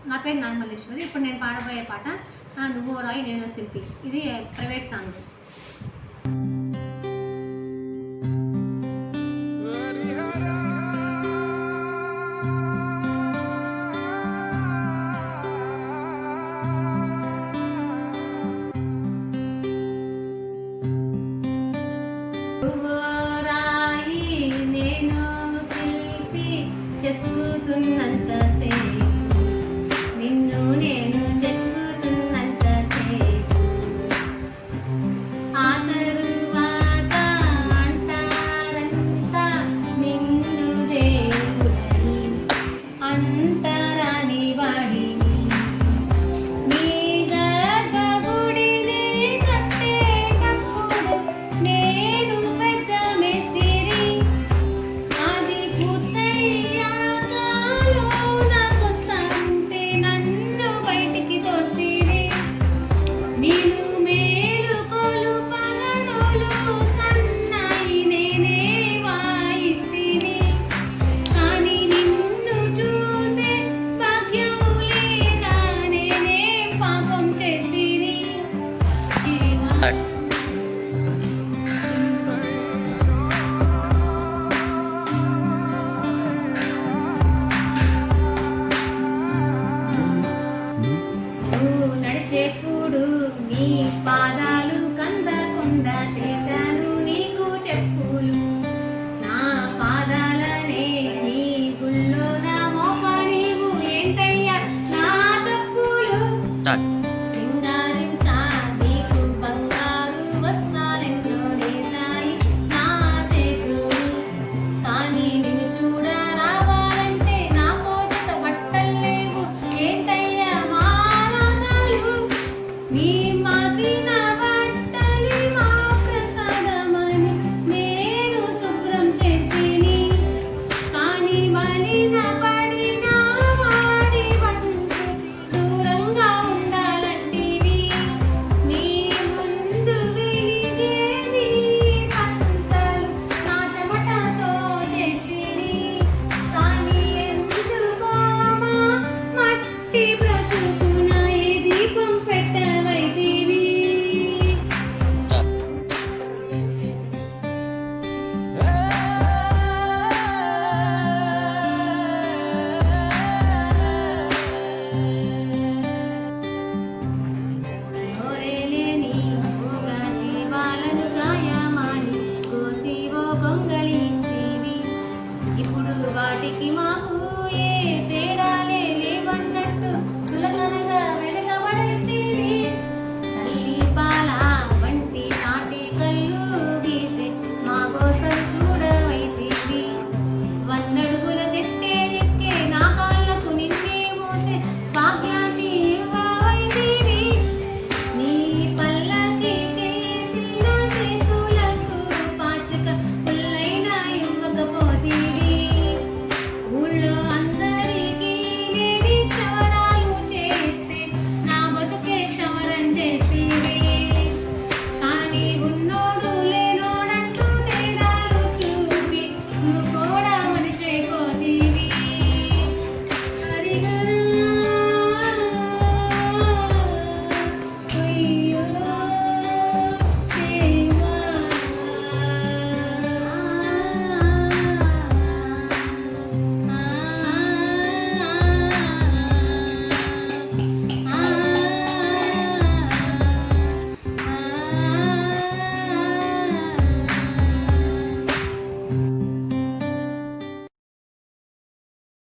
నా పేరు నాగమల్లేశ్వరి. ఇప్పుడు నేను పాడబోయే పాట నువ్వో రాయి నేనో శిల్పి. ఇది ప్రైవేట్ సాంగ్. నువ్వో రాయి నేనో శిల్పి, చెక్కుతున్నంతసేపు నిన్ను నేను చెక్కుతున్నంతసేపు, ఆ తరువాత అంటారంతా నిన్ను దేవుడని, అంటరాని వాడిని. నీ గర్భగుడిని కట్టేటప్పుడు నేను పెద్ద మేస్తిరి, అది పూర్తయ్యాక లోనకొస్తుంటే నన్ను బయటికి తోసిరి. నీళ్ళు మేలుకోలు పగడోలు సన్నాయి నేనే వాయిస్తిని, కానీ నిన్ను చూస్తే భాగ్యం లేదా నేనే పాపం చేసిరి. నువ్వు నడిచేప్పుడు నీ పాదాలు కందకుండా చేశాను నీకు చెప్పులు, నా పాదాలనే నీ గుళ్ళో నా మోప నీవు ఏంటయ్యా నా తప్పులు.